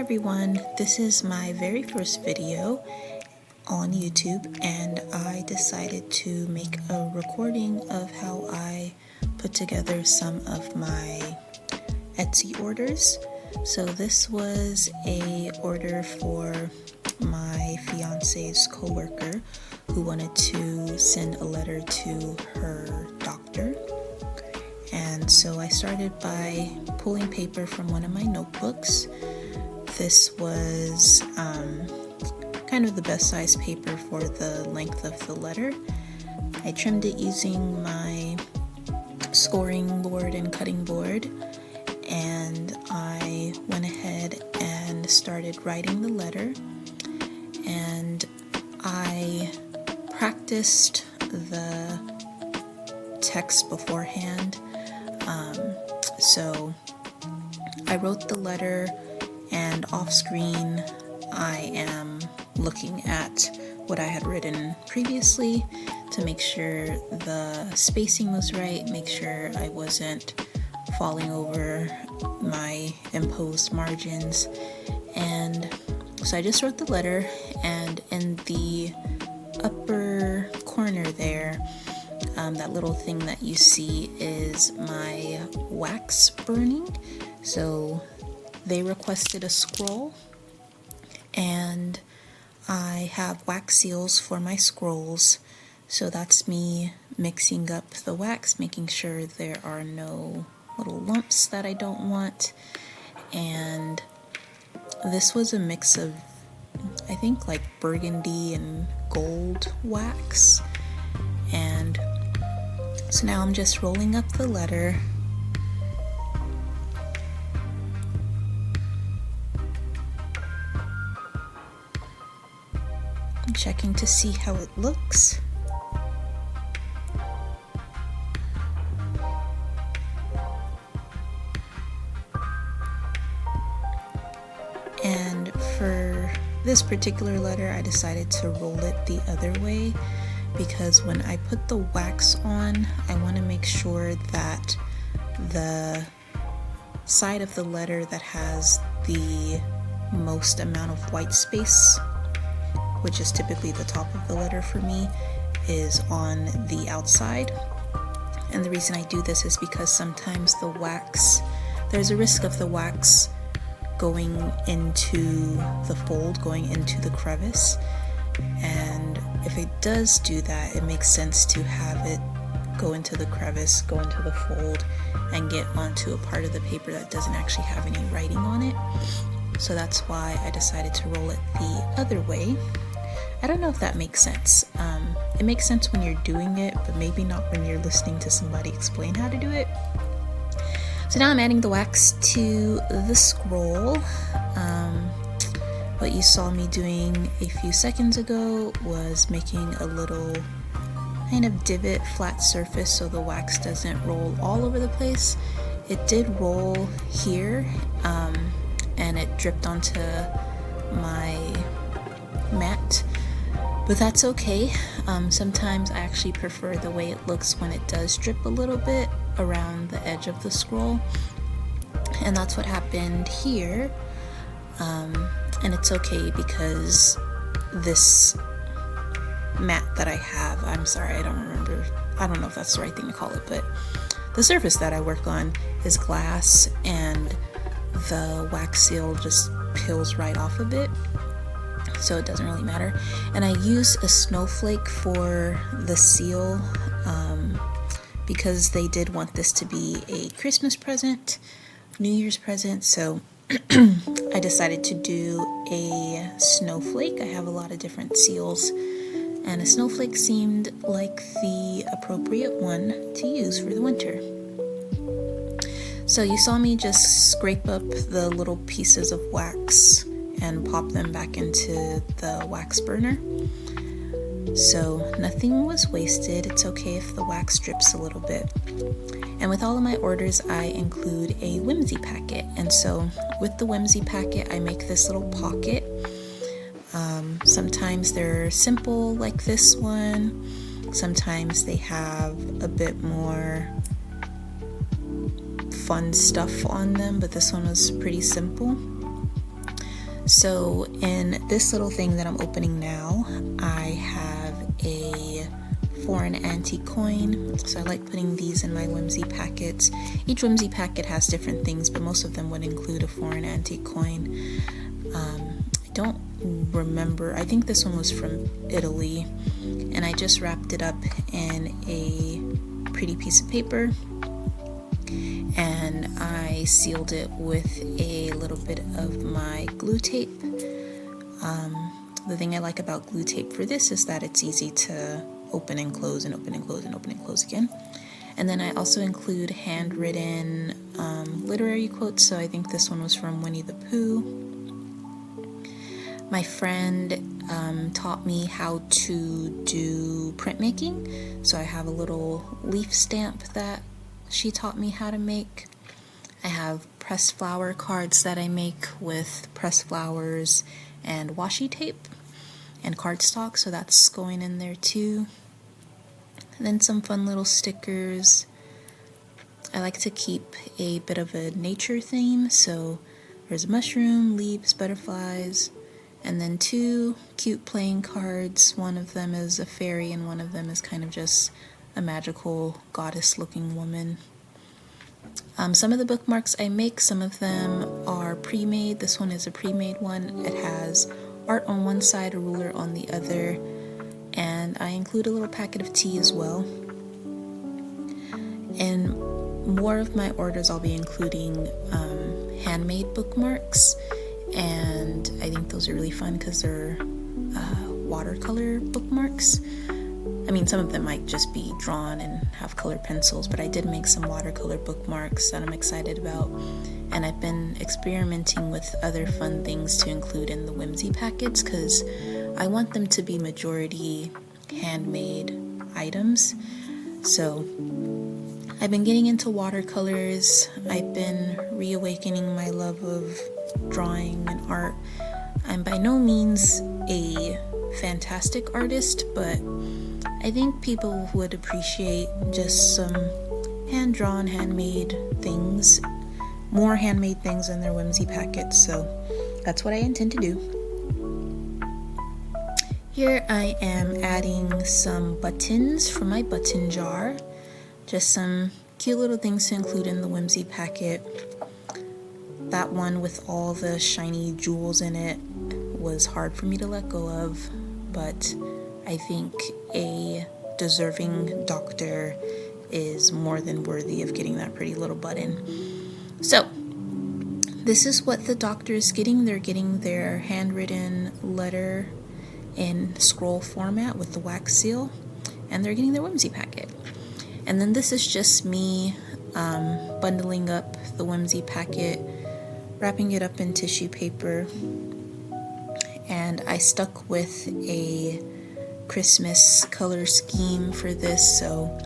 everyone, this is my very first video on YouTube, and I decided to make a recording of how I put together some of my Etsy orders. So this was a order for my fiance's coworker who wanted to send a letter to her doctor. And so I started by pulling paper from one of my notebooks. This was kind of the best size paper for the length of the letter. I trimmed it using my scoring board and cutting board, and I went ahead and started writing the letter. And I practiced the text beforehand. So I wrote the letter, and off screen I am looking at what I had written previously to make sure the spacing was right, make sure I wasn't falling over my imposed margins. And so I just wrote the letter, and in the upper corner there, that little thing that you see is my wax burning. So they requested a scroll, and I have wax seals for my scrolls. So that's me mixing up the wax, making sure there are no little lumps that I don't want. And this was a mix of, I think, like burgundy and gold wax. And so now I'm just rolling up the letter. I'm checking to see how it looks. And for this particular letter, I decided to roll it the other way, because when I put the wax on, I want to make sure that the side of the letter that has the most amount of white space, which is typically the top of the letter for me, is on the outside. And the reason I do this is because sometimes the wax, there's a risk of the wax going into the fold, going into the crevice. And if it does do that, it makes sense to have it go into the crevice, go into the fold, and get onto a part of the paper that doesn't actually have any writing on it. So that's why I decided to roll it the other way. I don't know if that makes sense. It makes sense when you're doing it, but maybe not when you're listening to somebody explain how to do it. So now I'm adding the wax to the scroll. What you saw me doing a few seconds ago was making a little kind of divot, flat surface, so the wax doesn't roll all over the place. It did roll here, and it dripped onto my mat, but that's okay. Sometimes I actually prefer the way it looks when it does drip a little bit around the edge of the scroll, and that's what happened here. And it's okay because this mat that I have, I don't know if that's the right thing to call it, but the surface that I work on is glass, and the wax seal just peels right off of it, so it doesn't really matter. And I use a snowflake for the seal because they did want this to be a Christmas present, New Year's present, so I decided to do a snowflake. I have a lot of different seals, and a snowflake seemed like the appropriate one to use for the winter. So you saw me just scrape up the little pieces of wax and pop them back into the wax burner. So nothing was wasted. It's okay if the wax drips a little bit. And with all of my orders, I include a Whimsy packet. And so with the Whimsy packet, I make this little pocket. Sometimes they're simple like this one. Sometimes they have a bit more fun stuff on them, but this one was pretty simple. So in this little thing that I'm opening now, I have a foreign antique coin. So I like putting these in my Whimsy packets. Each Whimsy packet has different things, but most of them would include a foreign antique coin. I don't remember, I think this one was from Italy, and I just wrapped it up in a pretty piece of paper, and I sealed it with a little bit of my glue tape. The thing I like about glue tape for this is that it's easy to open and close and open and close and open and close again. And then I also include handwritten literary quotes, so I think this one was from Winnie the Pooh. My friend taught me how to do printmaking, so I have a little leaf stamp that she taught me how to make. I have pressed flower cards that I make with pressed flowers and washi tape and cardstock, so that's going in there too. And then some fun little stickers. I like to keep a bit of a nature theme, so there's a mushroom, leaves, butterflies, and then two cute playing cards. One of them is a fairy and one of them is kind of just a magical goddess looking woman. Some of the bookmarks I make, some of them are pre-made. This one is a pre-made one. It has art on one side, a ruler on the other, and I include a little packet of tea as well. In more of my orders, I'll be including handmade bookmarks, and I think those are really fun because they're watercolor bookmarks. I mean, some of them might just be drawn and have colored pencils, but I did make some watercolor bookmarks that I'm excited about, and I've been experimenting with other fun things to include in the Whimsy packets because I want them to be majority handmade items. So I've been getting into watercolors. I've been reawakening my love of drawing and art. I'm by no means a fantastic artist, but I think people would appreciate just some hand-drawn, handmade things, more handmade things in their Whimsy packets, so that's what I intend to do. Here I am adding some buttons from my button jar, just some cute little things to include in the Whimsy packet. That one with all the shiny jewels in it was hard for me to let go of, but I think a deserving doctor is more than worthy of getting that pretty little button. So this is what the doctor is getting. They're getting their handwritten letter in scroll format with the wax seal, and they're getting their Whimsy packet. And then this is just me bundling up the Whimsy packet, wrapping it up in tissue paper, and I stuck with a Christmas color scheme for this, so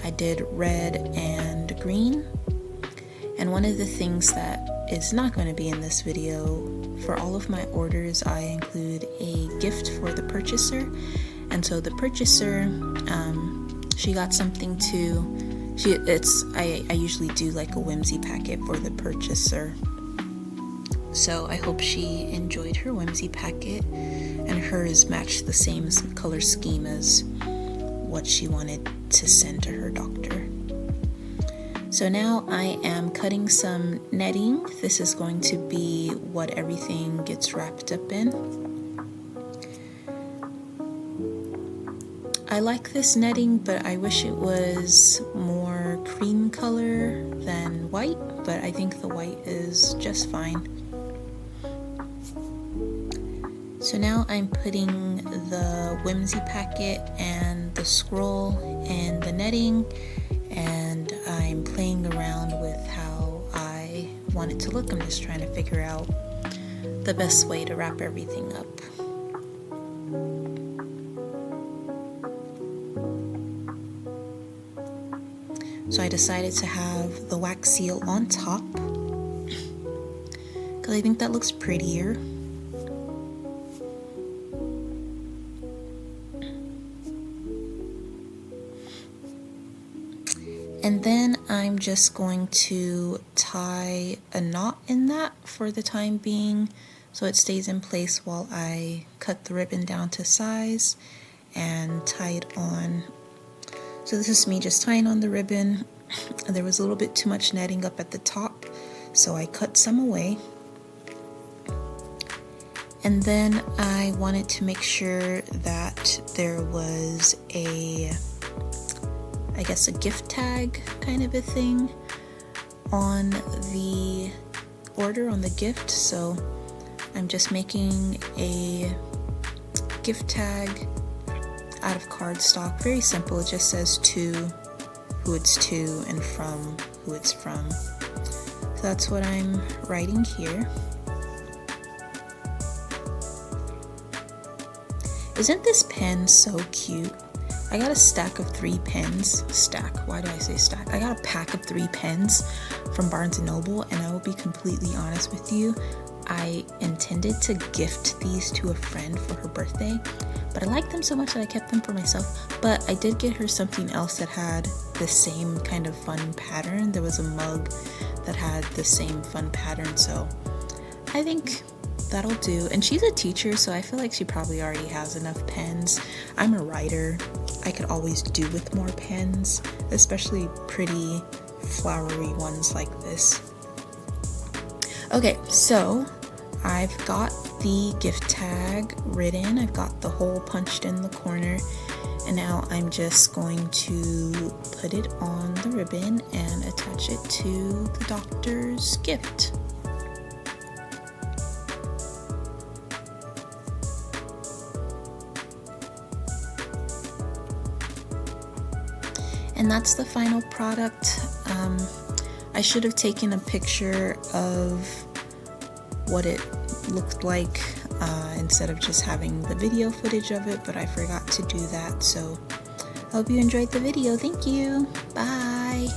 I did red and green. And one of the things that is not going to be in this video, for all of my orders I include a gift for the purchaser, and so the purchaser, she got something too. I usually do like a Whimsy packet for the purchaser, so I hope she enjoyed her Whimsy packet, and hers matched the same color scheme as what she wanted to send to her doctor. So now I am cutting some netting. This is going to be what everything gets wrapped up in. I like this netting, but I wish it was more cream color than white, but I think the white is just fine. So now I'm putting the Whimsy packet and the scroll in the netting, and I'm playing around with how I want it to look. I'm just trying to figure out the best way to wrap everything up. So I decided to have the wax seal on top because I think that looks prettier. And then I'm just going to tie a knot in that for the time being so it stays in place while I cut the ribbon down to size and tie it on. So this is me just tying on the ribbon. There was a little bit too much netting up at the top, so I cut some away. And then I wanted to make sure that there was a gift tag kind of a thing on the order, on the gift. So I'm just making a gift tag out of cardstock. Very simple. It just says to, who it's to, and from, who it's from. So that's what I'm writing here. Isn't this pen so cute? I got a stack of 3 pens. Stack, why do I say stack? I got a pack of 3 pens from Barnes & Noble, and I will be completely honest with you, I intended to gift these to a friend for her birthday, but I liked them so much that I kept them for myself. But I did get her something else that had the same kind of fun pattern. There was a mug that had the same fun pattern, so I think that'll do. And she's a teacher, so I feel like she probably already has enough pens. I'm a writer. I could always do with more pens, especially pretty flowery ones like this. Okay, so I've got the gift tag written. I've got the hole punched in the corner, and now I'm just going to put it on the ribbon and attach it to the doctor's gift. And that's the final product. I should have taken a picture of what it looked like instead of just having the video footage of it, but I forgot to do that. So I hope you enjoyed the video. Thank you. Bye.